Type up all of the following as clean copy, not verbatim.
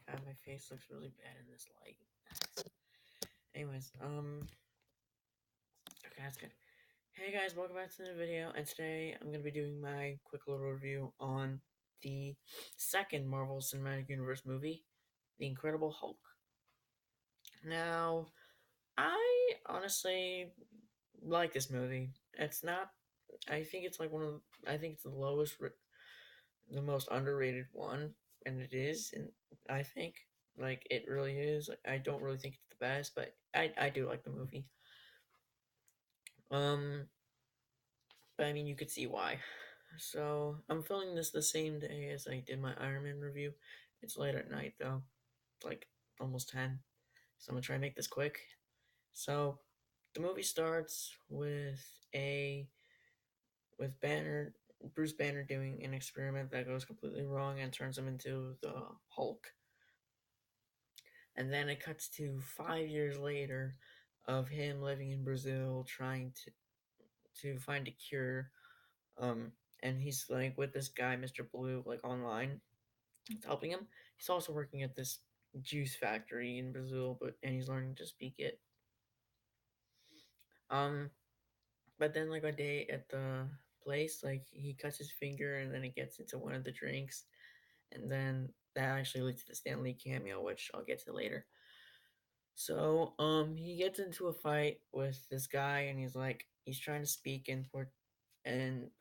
God, my face looks really bad in this light. Anyways, okay, that's good. Hey guys, welcome back to the video, and today I'm gonna be doing my quick little review on the second Marvel Cinematic Universe movie, The Incredible Hulk. Now, I honestly like this movie. It's not. I think it's like one of. I think it's the the most underrated one, and it is. And I think like it really is. Like, I don't really think it's the best, but I do like the movie. Um, but I mean, you could see why. So I'm filming this the same day as I did my Iron Man review. It's late at night though, like almost 10. So I'm gonna try and make this quick. So the movie starts a with Banner Bruce Banner doing an experiment that goes completely wrong and turns him into the Hulk. And then it cuts to 5 years later of him living in Brazil trying to find a cure. Um and he's like with this guy, Mr. Blue, like online, helping him. He's also working at this juice factory in Brazil, and he's learning to speak it. Um, but then like a day at the place, like he cuts his finger and then it gets into one of the drinks, and then that actually leads to the Stan Lee cameo, which I'll get to later. So he gets into a fight with this guy, and he's trying to speak in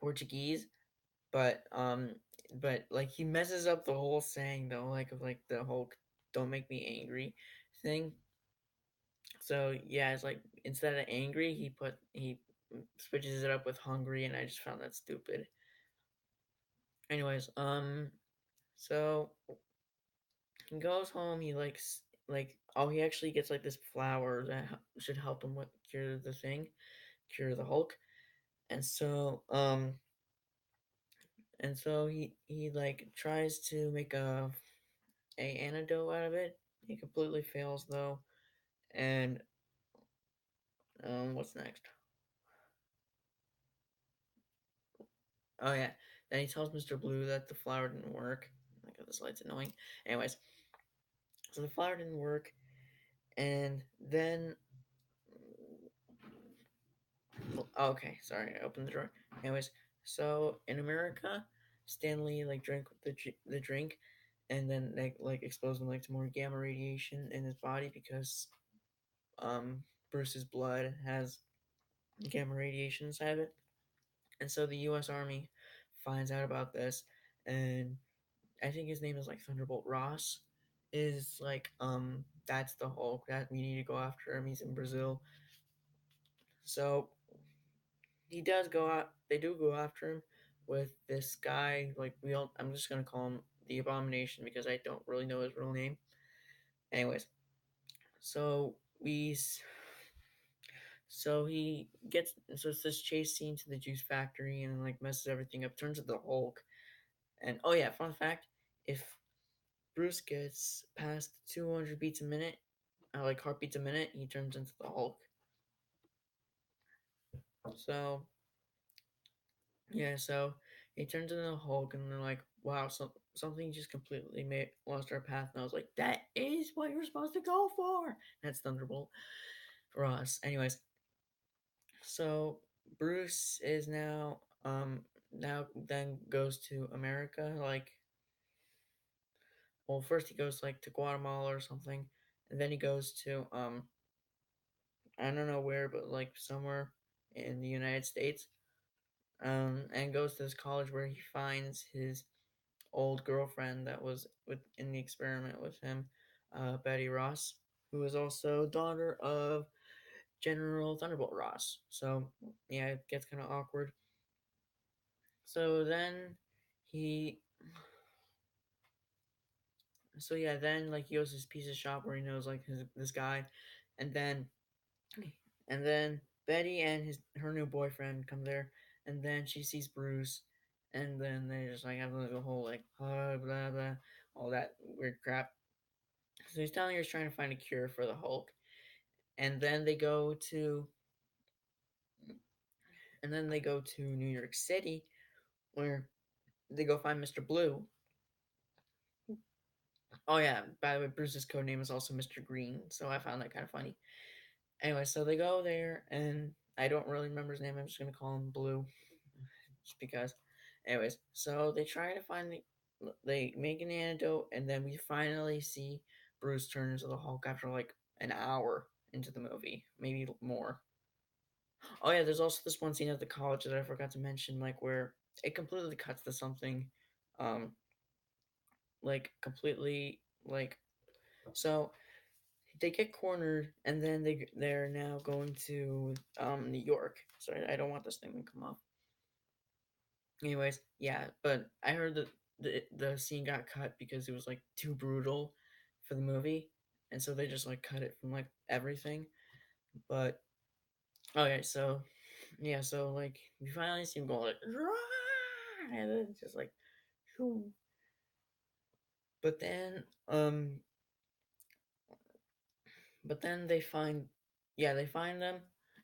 Portuguese, but like he messes up the whole saying though, like of like the whole "don't make me angry" thing. So yeah, it's like instead of angry, he switches it up with hungry, and I just found that stupid. Anyways, so he goes home. He likes like oh he actually gets like this flower that should help him with cure the Hulk, and so he like tries to make a antidote out of it. He completely fails though, and what's next? Oh yeah, then he tells Mr. Blue that the flower didn't work. Oh my god, this light's annoying. Anyways, so the flower didn't work, and then oh, okay, sorry, I opened the drawer. Anyways, so in America, Stanley like drank the drink, and then like exposed him like to more gamma radiation in his body because Bruce's blood has gamma radiation inside of it. And so the U.S. Army finds out about this, and I think his name is like Thunderbolt Ross. Is like that's the Hulk that we need to go after him. He's in Brazil, so he does go out. They do go after him with this guy. Like we all, I'm just gonna call him the Abomination because I don't really know his real name. Anyways, so we so he gets so it's this chase scene to the juice factory and like messes everything up. Turns into the Hulk. And oh yeah, fun fact: if Bruce gets past 200 beats a minute, like heartbeats a minute, he turns into the Hulk. So yeah, so he turns into the Hulk, and they're like, "Wow, something just completely lost our path." And I was like, "That is what you're supposed to go for." That's Thunderbolt Ross. Anyways, so Bruce is now then goes to America. Like, well, first he goes like to Guatemala or something, and then he goes to I don't know where, but like somewhere in the United States, and goes to this college where he finds his old girlfriend that was in the experiment with him, Betty Ross, who is also daughter of General Thunderbolt Ross. So yeah, it gets kind of awkward. So then he, so yeah, then like he goes to this pizza shop where he knows like this guy, and then And then Betty and her new boyfriend come there, and then she sees Bruce, and then they just like have like a whole like blah blah, all that weird crap. So he's telling her he's trying to find a cure for the Hulk, and then they go to New York City, where they go find Mr. Blue, Oh yeah, by the way, Bruce's code name is also Mr. Green, so I found that kind of funny. Anyway, so they go there, and I don't really remember his name. I'm just gonna call him Blue, just because. Anyways, so they try to find they make an antidote, and then we finally see Bruce turn into the Hulk after like an hour into the movie, maybe more. Oh yeah, there's also this one scene at the college that I forgot to mention, like where it completely cuts to something, um, like completely like so they get cornered, and then they're now going to New York. Sorry, I don't want this thing to come up. Anyways, yeah, but I heard that the scene got cut because it was like too brutal for the movie, and so they just like cut it from like everything. But okay, so yeah, so like we finally see him go like, "Rah!" And then it's just like, "Shoo." But then but then they find, yeah, they find them,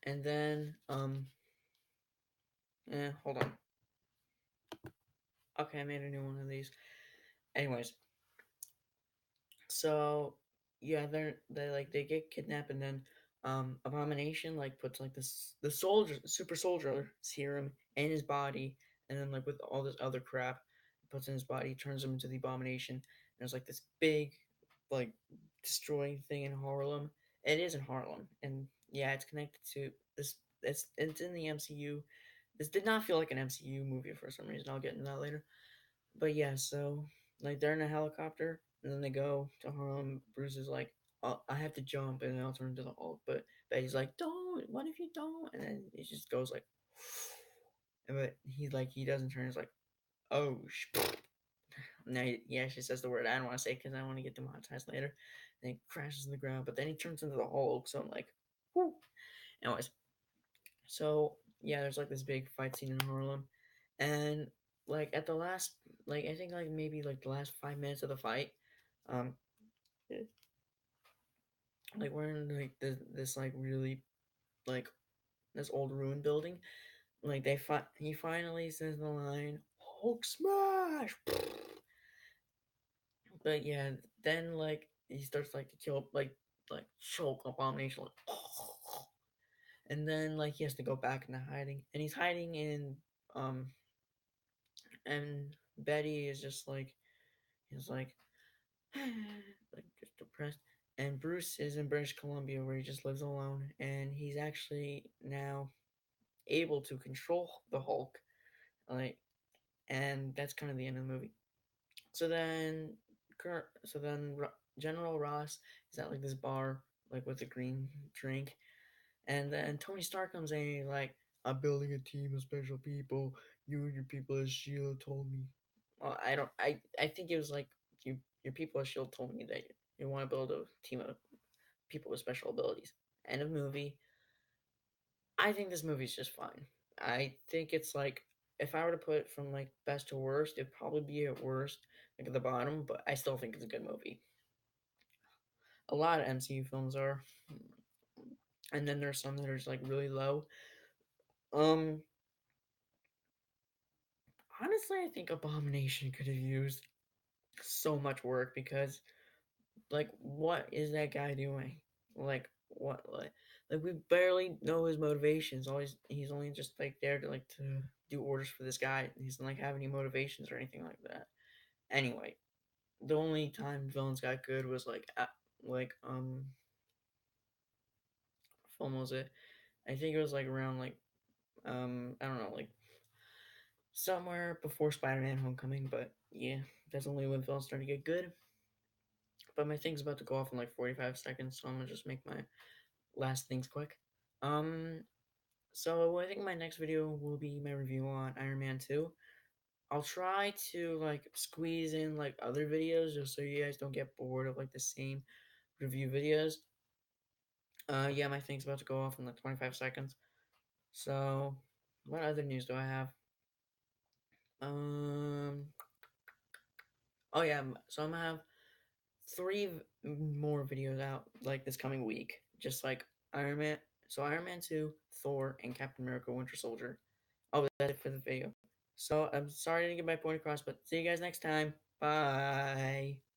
and then hold on. Okay, I made a new one of these. Anyways, so yeah, they like they get kidnapped, and then Abomination like puts like this the soldier super soldier serum in his body, and then like with all this other crap he puts in his body, turns him into the Abomination. And there's like this big like destroying thing in Harlem. It is in Harlem, and yeah, it's connected to this. It's in the MCU. This did not feel like an MCU movie for some reason. I'll get into that later. But yeah, so like they're in a helicopter, and then they go to Harlem. Bruce is like, oh, I have to jump, and then I'll turn into the Hulk. But Betty's like, don't. What if you don't? And then it just goes like, and but he's like, he doesn't turn. He's like, oh, now he actually says the word I don't want to say because I want to get demonetized later. And he crashes in the ground, but then he turns into the Hulk. So I'm like, whoo. Anyways, so yeah, there's like this big fight scene in Harlem, and like at the last, like I think like maybe like the last 5 minutes of the fight, um, like we're in like this like really like this old ruined building. Like he finally says the line Hulk smash, but yeah, then like he starts like to kill like choke Abomination, like, and then like he has to go back into hiding, and he's hiding in um and Betty is just like he's like just depressed. And Bruce is in British Columbia where he just lives alone, and he's actually now able to control the Hulk, like, and that's kind of the end of the movie. So then, General Ross is at like this bar, like with a green drink, and then Tony Stark comes in, and he's like, "I'm building a team of special people. You and your people at Shield told me." Well, I don't. I think it was like your people at Shield told me that you want to build a team of people with special abilities. End of movie. I think this movie's just fine. I think it's like if I were to put it from like best to worst, it'd probably be at worst, like at the bottom. But I still think it's a good movie. A lot of MCU films are, and then there's some that are just like really low. Um, Honestly, I think Abomination could have used so much work because, like, what is that guy doing? Like, what? Like we barely know his motivations. Always, he's only just like there to like to do orders for this guy. He doesn't like have any motivations or anything like that. Anyway, the only time villains got good was like what film was it? I think it was like around like I don't know, like somewhere before Spider-Man Homecoming, but yeah, that's only when films started to get good. But my thing's about to go off in like 45 seconds, so I'm gonna just make my last things quick. Um, so I think my next video will be my review on Iron Man 2. I'll try to like squeeze in like other videos just so you guys don't get bored of like the same review videos. Yeah, my thing's about to go off in like 25 seconds. So, what other news do I have? Um, oh yeah, so I'm gonna have three more videos out like this coming week, just like Iron Man. So Iron Man 2, Thor, and Captain America: Winter Soldier. Oh, that's it for the video. So I'm sorry I didn't get my point across, but see you guys next time. Bye.